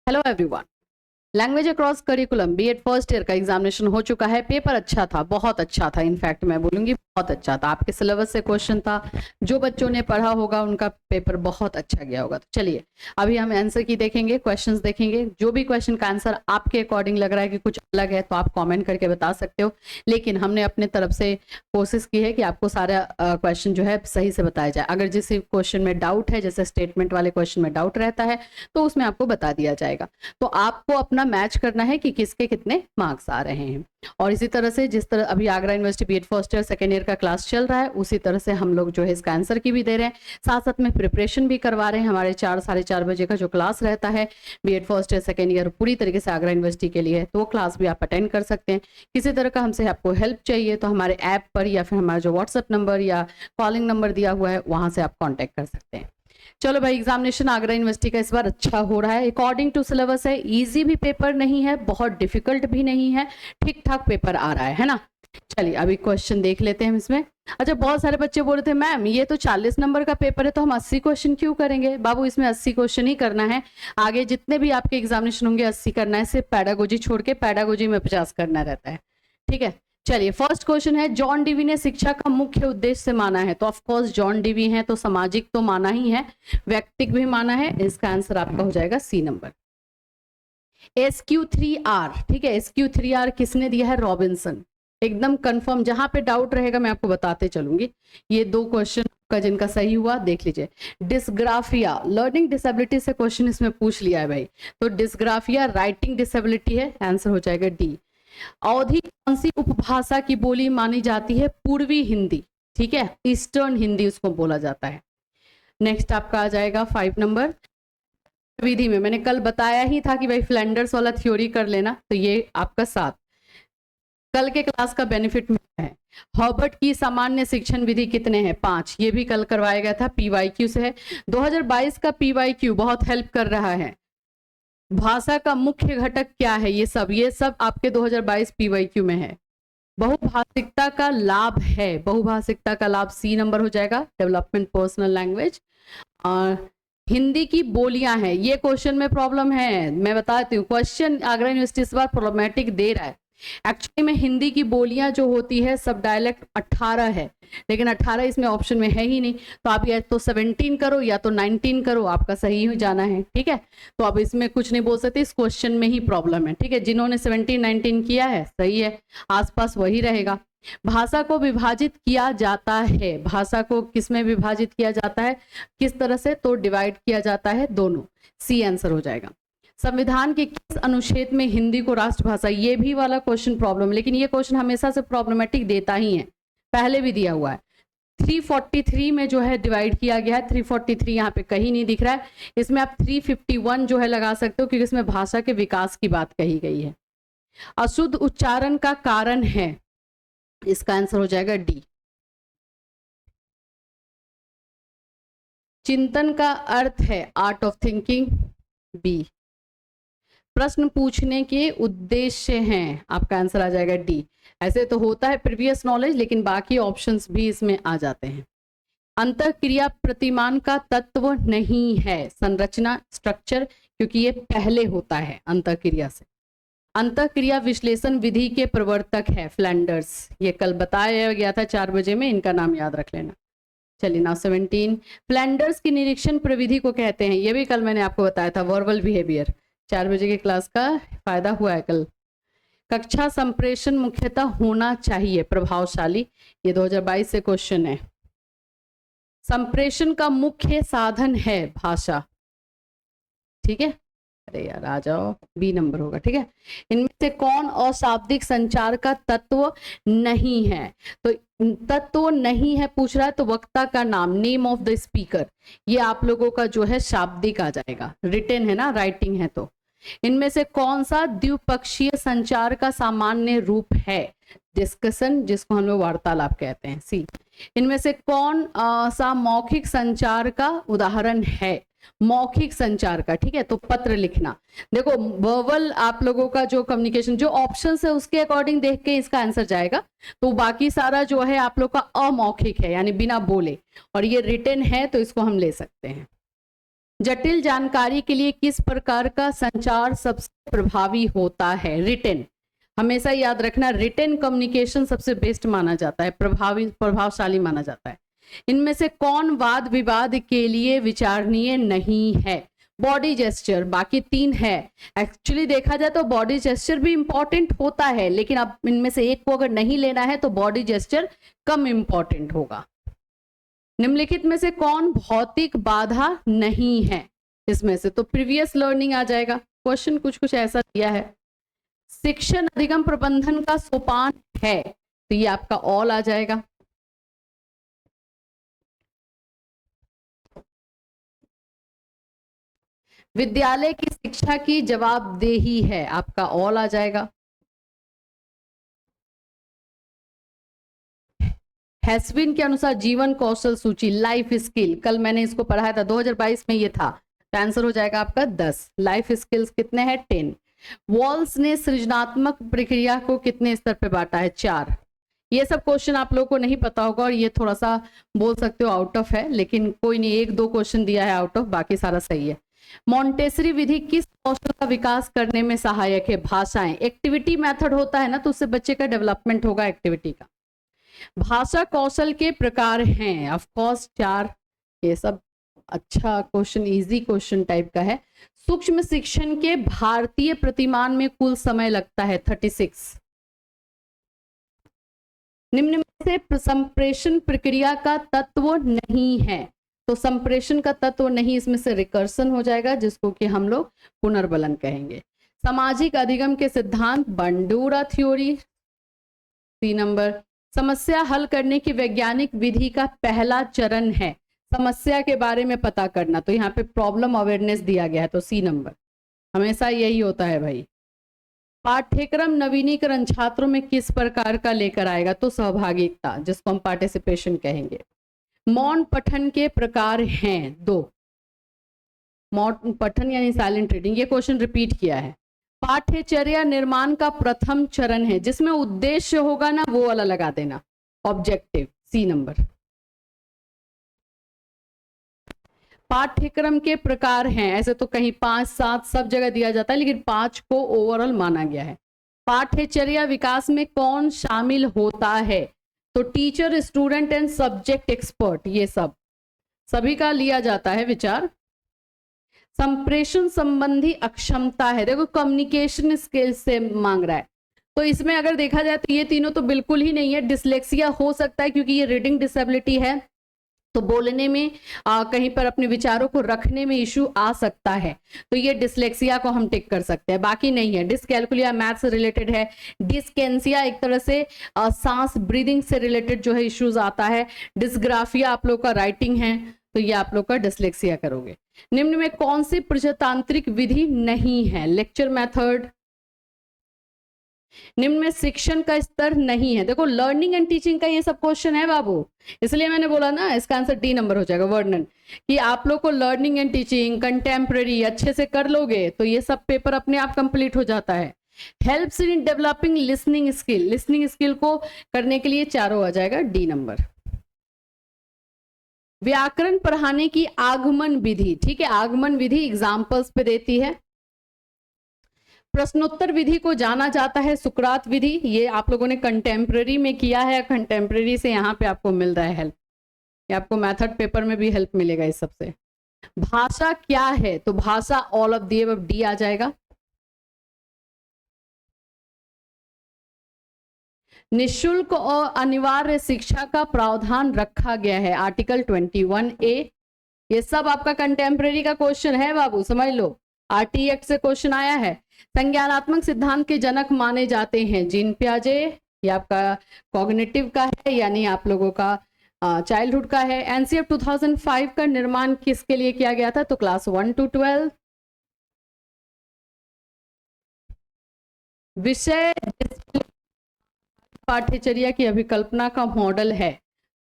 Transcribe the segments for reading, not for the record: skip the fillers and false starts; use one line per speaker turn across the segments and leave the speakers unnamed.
Hello everyone. Language across curriculum BEd first year का examination हो चुका है। पेपर अच्छा था, बहुत अच्छा था, इनफैक्ट मैं बोलूंगी बहुत अच्छा था। आपके सिलेबस से क्वेश्चन था, जो बच्चों ने पढ़ा होगा उनका पेपर बहुत अच्छा गया होगा। तो चलिए अभी हम आंसर की देखेंगे, क्वेश्चंस देखेंगे। जो भी क्वेश्चन का आंसर आपके अकॉर्डिंग लग रहा है कि कुछ अलग है तो आप कॉमेंट करके बता सकते हो, लेकिन हमने अपने तरफ से कोशिश की है कि आपको सारा क्वेश्चन जो है सही से बताया जाए। अगर जिस क्वेश्चन में डाउट है, जैसे स्टेटमेंट वाले क्वेश्चन में डाउट रहता है तो उसमें आपको बता दिया जाएगा। तो आपको अपना मैच करना है कि किसके कितने मार्क्स आ रहे हैं। और इसी तरह से जिस तरह अभी Agra university BEd first year second year का क्लास चल रहा है, उसी तरह से हम लोग जो है इसका आंसर की भी दे रहे हैं, साथ साथ में प्रिपरेशन भी करवा रहे हैं। हमारे 4 साढ़े 4 बजे का जो क्लास रहता है BEd first year second year पूरी तरीके से आगरा यूनिवर्सिटी के लिए है, तो वो क्लास भी आप अटेंड कर सकते हैं। किसी तरह का हमसे आपको हेल्प चाहिए तो हमारे ऐप पर या फिर हमारा जो व्हाट्सएप नंबर या कॉलिंग नंबर दिया हुआ है वहां से आप कॉन्टेक्ट कर सकते हैं। चलो भाई, एग्जामिनेशन आगरा यूनिवर्सिटी का इस बार अच्छा हो रहा है, अकॉर्डिंग टू सिलेबस है। इजी भी पेपर नहीं है, बहुत डिफिकल्ट भी नहीं है, ठीक ठाक पेपर आ रहा है ना। चलिए अभी क्वेश्चन देख लेते हैं हम इसमें। अच्छा, बहुत सारे बच्चे बोल रहे थे मैम ये तो 40 नंबर का पेपर है तो हम 80 क्वेश्चन क्यों करेंगे। बाबू इसमें 80 क्वेश्चन ही करना है, आगे जितने भी आपके एग्जामिनेशन होंगे 80 करना है, सिर्फ पैडागोजी छोड़ के पैडागोजी में 50 करना रहता है। ठीक है, चलिए फर्स्ट क्वेश्चन है, जॉन डीवी ने शिक्षा का मुख्य उद्देश्य से माना है। तो ऑफ कोर्स जॉन डीवी है तो सामाजिक तो माना ही है, व्यक्तिक भी माना है। इसका आंसर आपका हो जाएगा सी नंबर। SQ3R, ठीक है, SQ3R किसने दिया है? रॉबिन्सन। एकदम कंफर्म, जहां पे डाउट रहेगा मैं आपको बताते चलूंगी। ये दो क्वेश्चन का जिनका सही हुआ देख लीजिए। डिस्ग्राफिया, लर्निंग डिसेबिलिटी से क्वेश्चन इसमें पूछ लिया है भाई, तो डिस्ग्राफिया राइटिंग डिसेबिलिटी है, आंसर हो जाएगा डी। अवधी कौन सी उपभाषा की बोली मानी जाती है? पूर्वी हिंदी, ठीक है, ईस्टर्न हिंदी उसको बोला जाता है। नेक्स्ट आपका आ जाएगा 5 नंबर। विधि में मैंने कल बताया ही था कि भाई फ्लैंडर्स वाला थ्योरी कर लेना, तो ये आपका 7 कल के क्लास का बेनिफिट मिलता है। हॉबर्ट की सामान्य शिक्षण विधि कितने हैं? 5, ये भी कल करवाया गया था, PYQ से है। 2022 का PYQ बहुत हेल्प कर रहा है। भाषा का मुख्य घटक क्या है? ये सब आपके 2022 PYQ में है। बहुभाषिकता का लाभ है, बहुभाषिकता का लाभ सी नंबर हो जाएगा, डेवलपमेंट पर्सनल लैंग्वेज। और हिंदी की बोलियां हैं, ये क्वेश्चन में प्रॉब्लम है, मैं बताती हूँ। क्वेश्चन आगरा यूनिवर्सिटी इस बार प्रॉब्लमेटिक दे रहा है। एक्चुअली में हिंदी की बोलियां जो होती है सब डायलेक्ट 18 है, लेकिन 18 इसमें ऑप्शन में है ही नहीं, तो आप या तो 17 करो या तो 19 करो, आपका सही हो जाना है। ठीक है, तो अब इसमें कुछ नहीं बोल सकते, इस क्वेश्चन में ही प्रॉब्लम है। ठीक है, जिन्होंने 17 19 किया है सही है, आसपास वही रहेगा। भाषा को विभाजित किया जाता है, भाषा को किसमें विभाजित किया जाता है, किस तरह से? तो डिवाइड किया जाता है दोनों, सी आंसर हो जाएगा। संविधान के किस अनुच्छेद में हिंदी को राष्ट्रभाषा? ये भी वाला क्वेश्चन प्रॉब्लम, लेकिन ये क्वेश्चन हमेशा से प्रॉब्लमेटिक देता ही है, पहले भी दिया हुआ है। 343 में जो है डिवाइड किया गया है, 343 यहाँ पे कहीं नहीं दिख रहा है। इसमें आप 351 जो है लगा सकते हो, क्योंकि इसमें भाषा के विकास की बात कही गई है। अशुद्ध उच्चारण का कारण है, इसका आंसर हो जाएगा डी। चिंतन का अर्थ है आर्ट ऑफ थिंकिंग, बी। प्रश्न पूछने के उद्देश्य हैं, आपका आंसर आ जाएगा डी। ऐसे तो होता है प्रीवियस नॉलेज, लेकिन बाकी ऑप्शंस भी इसमें आ जाते हैं। अंतःक्रिया प्रतिमान का तत्व नहीं है, संरचना स्ट्रक्चर, क्योंकि ये पहले होता है अंतःक्रिया से। अंतःक्रिया विश्लेषण विधि के प्रवर्तक है फ्लैंडर्स, ये कल बताया गया था 4 बजे में, इनका नाम याद रख लेना। चलिए नाउ 17, फ्लैंडर्स की निरीक्षण प्रविधि को कहते हैं, ये भी कल मैंने आपको बताया था, वर्बल बिहेवियर। 4 बजे की क्लास का फायदा हुआ है कल। कक्षा संप्रेषण मुख्यतः होना चाहिए प्रभावशाली, ये 2022 से क्वेश्चन है। संप्रेषण का मुख्य साधन है भाषा, ठीक है, अरे यार आ जाओ, बी नंबर होगा। ठीक है, इनमें से कौन अशाब्दिक संचार का तत्व नहीं है? तो तत्व नहीं है पूछ रहा है, तो वक्ता का नाम, नेम ऑफ द स्पीकर, ये आप लोगों का जो है शाब्दिक आ जाएगा, रिटेन है ना, राइटिंग है। तो इनमें से कौन सा द्विपक्षीय संचार का सामान्य रूप है? डिस्कशन, जिसको हम लोग वार्तालाप कहते हैं, सी। इनमें से कौन सा मौखिक संचार का उदाहरण है? मौखिक संचार का, ठीक है, तो पत्र लिखना। देखो वर्बल आप लोगों का जो कम्युनिकेशन, जो ऑप्शंस है उसके अकॉर्डिंग देख के इसका आंसर जाएगा, तो बाकी सारा जो है आप लोग का अमौखिक है, यानी बिना बोले, और ये रिटन है तो इसको हम ले सकते हैं। जटिल जानकारी के लिए किस प्रकार का संचार सबसे प्रभावी होता है? रिटेन। हमेशा याद रखना, रिटेन कम्युनिकेशन सबसे बेस्ट माना जाता है, प्रभावशाली माना जाता है। इनमें से कौन वाद विवाद के लिए विचारणीय नहीं है? Body gesture. बाकी तीन है। एक्चुअली देखा जाए तो बॉडी जेस्चर भी इंपॉर्टेंट होता है, लेकिन अब इनमें से एक को अगर नहीं लेना है तो बॉडी जेस्चर कम इंपॉर्टेंट होगा। निम्नलिखित में से कौन भौतिक बाधा नहीं है? इसमें से तो प्रीवियस लर्निंग आ जाएगा। क्वेश्चन कुछ कुछ ऐसा दिया है। शिक्षण अधिगम प्रबंधन का सोपान है, तो ये आपका ऑल आ जाएगा। विद्यालय की शिक्षा की जवाबदेही है, आपका ऑल आ जाएगा। हैस्विन के अनुसार जीवन कौशल सूची, लाइफ स्किल, कल मैंने इसको पढ़ाया था, 2022 में ये था, तो आंसर हो जाएगा आपका 10। लाइफ स्किल्स कितने हैं? 10। वॉल्स ने सृजनात्मक प्रक्रिया को कितने स्तर पे बांटा है? 4। ये सब क्वेश्चन आप लोगों को नहीं पता होगा और ये थोड़ा सा बोल सकते हो आउट ऑफ है, लेकिन कोई नहीं, एक दो क्वेश्चन दिया है आउट ऑफ, बाकी सारा सही है। मॉन्टेसरी विधि किस कौशल का विकास करने में सहायक है? भाषाएं। एक्टिविटी मेथड होता है ना, तो उससे बच्चे का डेवलपमेंट होगा एक्टिविटी का। भाषा कौशल के प्रकार हैं, ऑफ कोर्स 4। ये सब अच्छा क्वेश्चन, इजी क्वेश्चन टाइप का है। सूक्ष्म शिक्षण के भारतीय प्रतिमान में कुल समय लगता है 36। निम्न में से संप्रेषण प्रक्रिया का तत्व नहीं है, तो संप्रेषण का तत्व नहीं, इसमें से रिकर्सन हो जाएगा, जिसको कि हम लोग पुनर्बलन कहेंगे। सामाजिक अधिगम के सिद्धांत, बंडूरा थ्योरी। 3 नंबर। समस्या हल करने की वैज्ञानिक विधि का पहला चरण है, समस्या के बारे में पता करना, तो यहाँ पे प्रॉब्लम अवेयरनेस दिया गया है, तो C नंबर। हमेशा यही होता है भाई। पाठ्यक्रम नवीनीकरण छात्रों में किस प्रकार का लेकर आएगा? तो सहभागिता, जिसको हम पार्टिसिपेशन कहेंगे। मौन पठन के प्रकार हैं 2। मौन पठन यानी साइलेंट रीडिंग, ये क्वेश्चन रिपीट किया है। पाठ्यचर्या निर्माण का प्रथम चरण है, जिसमें उद्देश्य होगा ना वो वाला लगा देना, ऑब्जेक्टिव, C नंबर। पाठ्यक्रम के प्रकार हैं, ऐसे तो कहीं 5 7 सब जगह दिया जाता है, लेकिन 5 को ओवरऑल माना गया है। पाठ्यचर्या विकास में कौन शामिल होता है? तो teacher, student and subject expert, ये सब सभी का लिया जाता है विचार। संप्रेषण संबंधी अक्षमता है, देखो कम्युनिकेशन स्किल्स से मांग रहा है, तो इसमें अगर देखा जाए तो ये तीनों तो बिल्कुल ही नहीं है। डिसलेक्सिया हो सकता है क्योंकि ये रीडिंग डिसेबिलिटी है, तो बोलने में कहीं पर अपने विचारों को रखने में इशू आ सकता है, तो ये डिसलेक्सिया को हम टिक कर सकते हैं, बाकी नहीं है। डिसकैलकुलिया मैथ से रिलेटेड है। डिस्केंसिया एक तरह से सांस ब्रीदिंग से रिलेटेड जो है इश्यूज आता है। डिस्ग्राफिया आप लोग का राइटिंग है, तो ये आप लोग का डिसलेक्सिया करोगे। निम्न में कौन सी प्रजातांत्रिक विधि नहीं है? Lecture method. निम्न में शिक्षण का स्तर नहीं है, देखो लर्निंग एंड टीचिंग का ये सब क्वेश्चन है बाबू, इसलिए मैंने बोला ना इसका आंसर D नंबर हो जाएगा, वर्णन। कि आप लोग को लर्निंग एंड टीचिंग कंटेम्प्रेरी अच्छे से कर लोगे तो ये सब पेपर अपने आप कंप्लीट हो जाता है। Helps in developing listening skill, listening skill को करने के लिए चारों आ जाएगा, D नंबर। व्याकरण पढ़ाने की आगमन विधि, ठीक है, आगमन विधि एग्जाम्पल्स पे देती है। प्रश्नोत्तर विधि को जाना जाता है सुकरात विधि, ये आप लोगों ने कंटेम्प्रेरी में किया है, कंटेम्प्रेरी से यहाँ पे आपको मिल रहा है हेल्प, ये आपको मेथड पेपर में भी हेल्प मिलेगा इस सबसे। भाषा क्या है? तो भाषा all of the above, D आ जाएगा। निशुल्क और अनिवार्य शिक्षा का प्रावधान रखा गया है, आर्टिकल 21A। ये सब आपका कंटेम्प्रेरी का क्वेश्चन है बाबू, समझ लो, RT एक्ट से क्वेश्चन आया है। संज्ञानात्मक सिद्धांत के जनक माने जाते हैं जीन पियाजे, ये आपका कॉग्निटिव का है, यानी आप लोगों का चाइल्डहुड का है। एनसीएफ 2005 का निर्माण किसके लिए किया गया था? तो क्लास 1 to 12। विषय पाठ्यचर्या की अभिकल्पना का मॉडल है,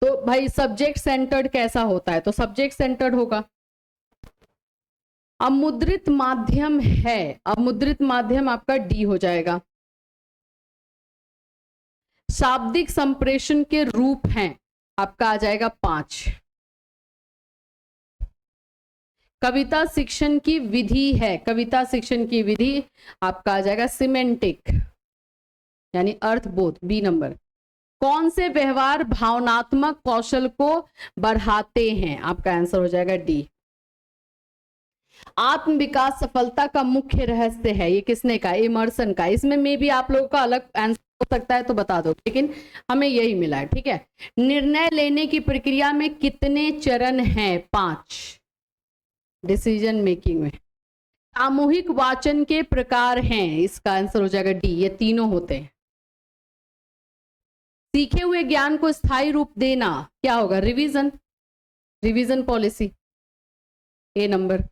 तो भाई सब्जेक्ट सेंटर्ड कैसा होता है? तो सब्जेक्ट सेंटर्ड होगा। अमुद्रित माध्यम है, अमुद्रित माध्यम आपका D हो जाएगा। शाब्दिक संप्रेषण के रूप हैं, आपका आ जाएगा 5। कविता शिक्षण की विधि है, कविता शिक्षण की विधि आपका आ जाएगा सिमेंटिक यानी अर्थबोध, बी नंबर। कौन से व्यवहार भावनात्मक कौशल को बढ़ाते हैं, आपका आंसर हो जाएगा डी। आत्म विकास सफलता का मुख्य रहस्य है, ये किसने कहा, इमर्सन का। इसमें में भी आप लोगों का अलग आंसर हो सकता है तो बता दो, लेकिन हमें यही मिला है, ठीक है। निर्णय लेने की प्रक्रिया में कितने चरण हैं, 5 डिसीजन मेकिंग में। सामूहिक वाचन के प्रकार हैं, इसका आंसर हो जाएगा डी, ये तीनों होते हैं। सीखे हुए ज्ञान को स्थायी रूप देना क्या होगा, रिवीजन, रिवीजन पॉलिसी, ए नंबर।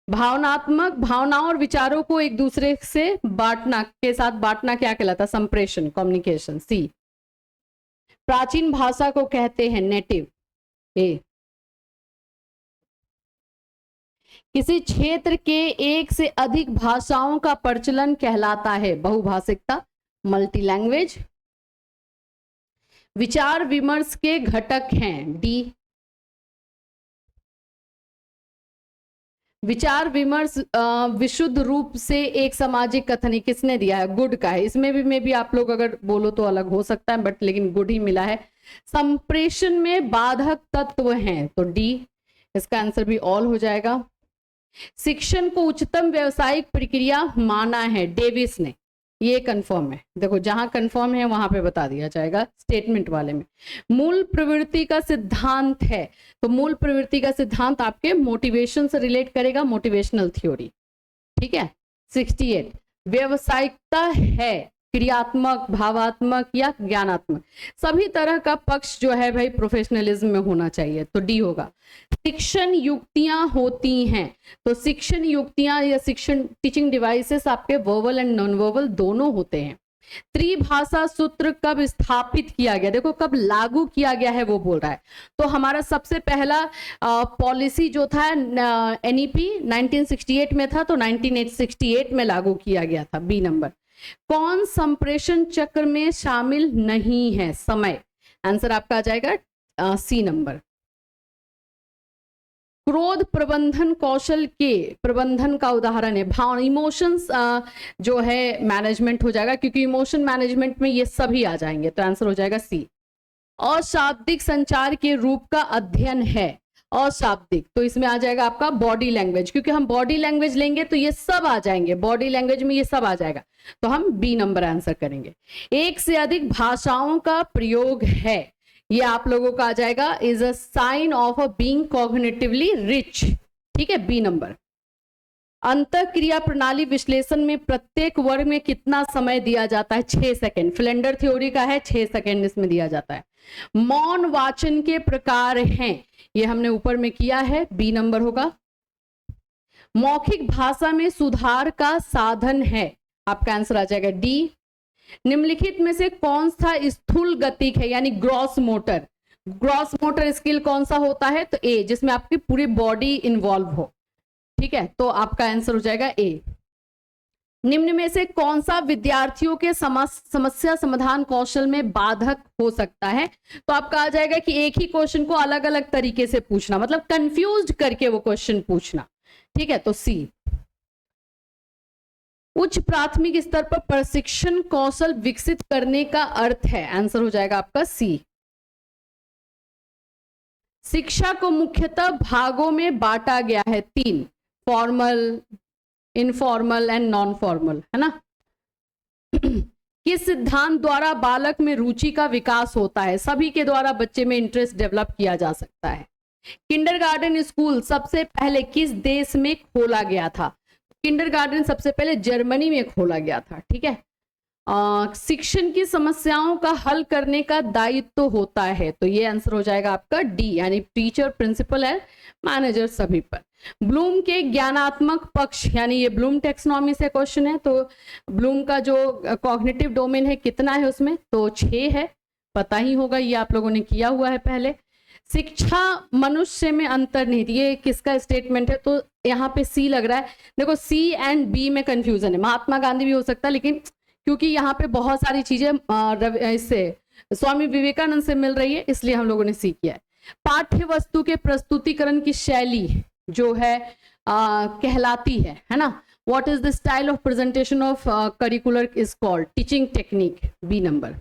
भावनात्मक भावनाओं और विचारों को एक दूसरे से बांटना के साथ बांटना क्या कहलाता, संप्रेषण, कम्युनिकेशन, सी। प्राचीन भाषा को कहते हैं नेटिव, ए। किसी क्षेत्र के एक से अधिक भाषाओं का प्रचलन कहलाता है बहुभाषिकता, मल्टी लैंग्वेज। विचार विमर्श के घटक हैं, डी। विचार विमर्श विशुद्ध रूप से एक सामाजिक कथन है, किसने दिया है, गुड का है। इसमें भी आप लोग अगर बोलो तो अलग हो सकता है, बट लेकिन गुड ही मिला है। संप्रेषण में बाधक तत्व हैं, तो डी, इसका आंसर भी ऑल हो जाएगा। शिक्षण को उच्चतम व्यावसायिक प्रक्रिया माना है, डेविस ने, ये कंफर्म है। देखो जहां कंफर्म है वहां पे बता दिया जाएगा स्टेटमेंट वाले में। मूल प्रवृत्ति का सिद्धांत है, तो मूल प्रवृत्ति का सिद्धांत आपके मोटिवेशन से रिलेट करेगा, मोटिवेशनल थ्योरी, ठीक है। 68 व्यावसायिकता है क्रियात्मक, भावात्मक या ज्ञानात्मक, सभी तरह का पक्ष जो है भाई प्रोफेशनलिज्म में होना चाहिए, तो डी होगा। शिक्षण युक्तियां होती हैं, तो शिक्षण युक्तियां या शिक्षण टीचिंग डिवाइसेस आपके वर्बल एंड नॉन वर्बल दोनों होते हैं। त्रिभाषा सूत्र कब स्थापित किया गया, देखो कब लागू किया गया है वो बोल रहा है। तो हमारा सबसे पहला पॉलिसी जो था एनईपी 1968 में था, तो 1968 में लागू किया गया था, बी नंबर। कौन संप्रेषण चक्र में शामिल नहीं है, समय, आंसर आपका आ जाएगा सी नंबर। क्रोध प्रबंधन कौशल के प्रबंधन का उदाहरण है, भाव, इमोशंस जो है मैनेजमेंट हो जाएगा, क्योंकि इमोशन मैनेजमेंट में ये सभी आ जाएंगे, तो आंसर हो जाएगा सी। अशाब्दिक संचार के रूप का अध्ययन है, अशाब्दिक, तो इसमें आ जाएगा आपका बॉडी लैंग्वेज, क्योंकि हम बॉडी लैंग्वेज लेंगे तो ये सब आ जाएंगे, बॉडी लैंग्वेज में ये सब आ जाएगा, तो हम बी नंबर आंसर करेंगे। एक से अधिक भाषाओं का प्रयोग है, ये आप लोगों का आ जाएगा is a sign of a being cognitively rich, ठीक है, बी नंबर। अंतःक्रिया प्रणाली विश्लेषण में प्रत्येक वर्ग में कितना समय दिया जाता है, 6 सेकंड, फ्लेंडर थ्योरी का है 6 सेकंड इसमें दिया जाता है। मौन वाचन के प्रकार हैं, ये हमने ऊपर में किया है, बी नंबर होगा। मौखिक भाषा में सुधार का साधन है, आपका आंसर आ जाएगा डी। निम्नलिखित में से कौन सा स्थूल गतिक है, यानी gross motor, gross motor skill कौन सा होता है, तो ए, जिसमें आपकी पूरी बॉडी इन्वॉल्व हो, ठीक है, तो आपका आंसर हो जाएगा ए। निम्न में से कौन सा विद्यार्थियों के समस्या समाधान कौशल में बाधक हो सकता है, तो आपका आ जाएगा कि एक ही क्वेश्चन को अलग अलग तरीके से पूछना, मतलब कंफ्यूज करके वो क्वेश्चन पूछना, ठीक है, तो सी। उच्च प्राथमिक स्तर पर प्रशिक्षण कौशल विकसित करने का अर्थ है, आंसर हो जाएगा आपका सी। शिक्षा को मुख्यतः भागों में बांटा गया है, 3, formal, informal and non formal, है ना। किस सिद्धांत द्वारा बालक में रुचि का विकास होता है, सभी के द्वारा बच्चे में इंटरेस्ट डेवलप किया जा सकता है। किंडरगार्टन स्कूल सबसे पहले किस देश में खोला गया था, किंडरगार्टन सबसे पहले जर्मनी में खोला गया था, ठीक है। शिक्षण की समस्याओं का हल करने का दायित्व होता है, तो ये आंसर हो जाएगा आपका डी, यानी टीचर, प्रिंसिपल एंड मैनेजर सभी पर। ब्लूम के ज्ञानात्मक पक्ष, यानी ये ब्लूम टेक्सोनॉमी से क्वेश्चन है, तो ब्लूम का जो कॉग्निटिव डोमेन है कितना है उसमें, तो 6 है, पता ही होगा, ये आप लोगों ने किया हुआ है पहले। शिक्षा मनुष्य में अंतर्निहित, ये किसका स्टेटमेंट है, तो यहाँ पे सी लग रहा है। देखो सी एंड बी में कंफ्यूजन है, महात्मा गांधी भी हो सकता है, लेकिन क्योंकि यहाँ पे बहुत सारी चीजें इससे स्वामी विवेकानंद से मिल रही है, इसलिए हम लोगों ने सी किया है। पाठ्य वस्तु के प्रस्तुतिकरण की शैली जो है कहलाती है ना। What is the style of presentation of curricular is called teaching technique, B number.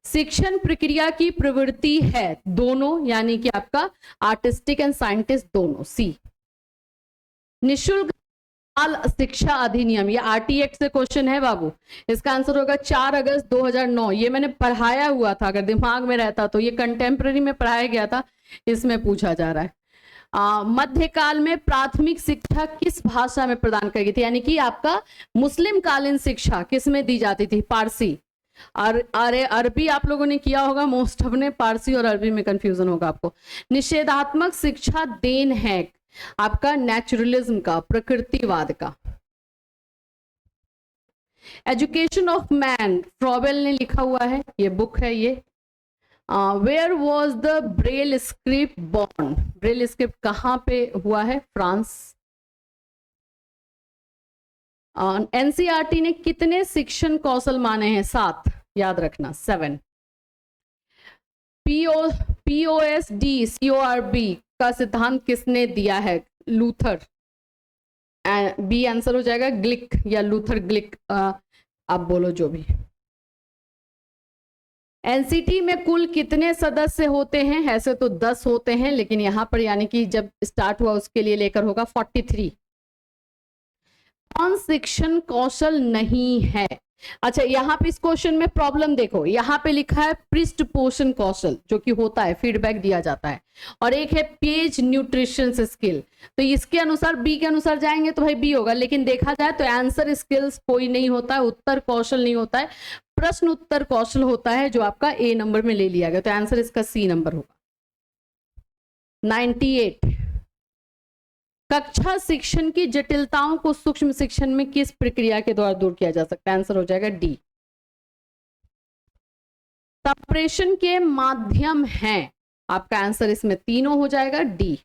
शिक्षण प्रक्रिया की प्रवृत्ति है दोनों, यानी कि आपका आर्टिस्टिक एंड साइंटिस्ट दोनों, सी। निशुल्क बाल शिक्षा अधिनियम, ये आरटी एक्ट से क्वेश्चन है बाबू, इसका आंसर होगा 4 अगस्त 2009। ये मैंने पढ़ाया हुआ था, अगर दिमाग में रहता तो, ये कंटेम्प्रेरी में पढ़ाया गया था, इसमें पूछा जा रहा है। मध्यकाल में प्राथमिक शिक्षा किस भाषा में प्रदान की गई थी, यानी कि आपका मुस्लिम कालीन शिक्षा किस में दी जाती थी, पारसी। अरे अरबी आप लोगों ने किया होगा, मोस्ट ऑफ ने, पारसी और अरबी में कंफ्यूजन होगा आपको। निषेधात्मक शिक्षा देन है आपका नेचुरलिज्म का, प्रकृतिवाद का। एजुकेशन ऑफ मैन, फ्रॉबेल ने लिखा हुआ है, ये बुक है ये। Where was the braille script born, braille script कहां पे हुआ है, फ्रांस। एनसीईआरटी ने कितने शिक्षण कौशल माने हैं, 7, याद रखना, 7। POSD CORB का सिद्धांत किसने दिया है, लूथर। बी आंसर हो जाएगा, ग्लिक या लूथर ग्लिक, आप बोलो जो भी। एनसीटी में कुल कितने सदस्य होते हैं, ऐसे तो 10 होते हैं, लेकिन यहां पर यानी कि जब स्टार्ट हुआ उसके लिए लेकर होगा 43। कौन शिक्षण कौशल नहीं है, अच्छा यहाँ पे इस क्वेश्चन में प्रॉब्लम देखो, यहाँ पे लिखा है पृष्ठ पोषण कौशल, जो कि होता है, फीडबैक दिया जाता है, और एक है पेज न्यूट्रिशन स्किल। तो इसके अनुसार बी के अनुसार जाएंगे तो भाई बी होगा, लेकिन देखा जाए तो आंसर स्किल्स कोई नहीं होता है, उत्तर कौशल नहीं होता है, प्रश्न उत्तर कौशल होता है, जो आपका ए नंबर में ले लिया गया, तो आंसर इसका सी नंबर होगा। 98। कक्षा शिक्षण की जटिलताओं को सूक्ष्म शिक्षण में किस प्रक्रिया के द्वारा दूर किया जा सकता है, आंसर हो जाएगा डी। संप्रेषण के माध्यम हैं, आपका आंसर इसमें तीनों हो जाएगा, डी।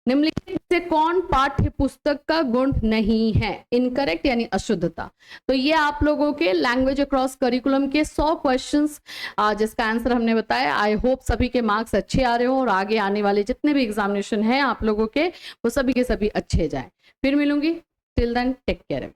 निम्नलिखित से कौन पाठ्य पुस्तक का गुण नहीं है, इनकरेक्ट यानी अशुद्धता। तो ये आप लोगों के लैंग्वेज अक्रॉस करिकुलम के 100 क्वेश्चंस, जिसका आंसर हमने बताया। आई होप सभी के मार्क्स अच्छे आ रहे हो और आगे आने वाले जितने भी एग्जामिनेशन हैं आप लोगों के, वो सभी के सभी अच्छे जाएं। फिर मिलूंगी, टिल देन टेक केयर।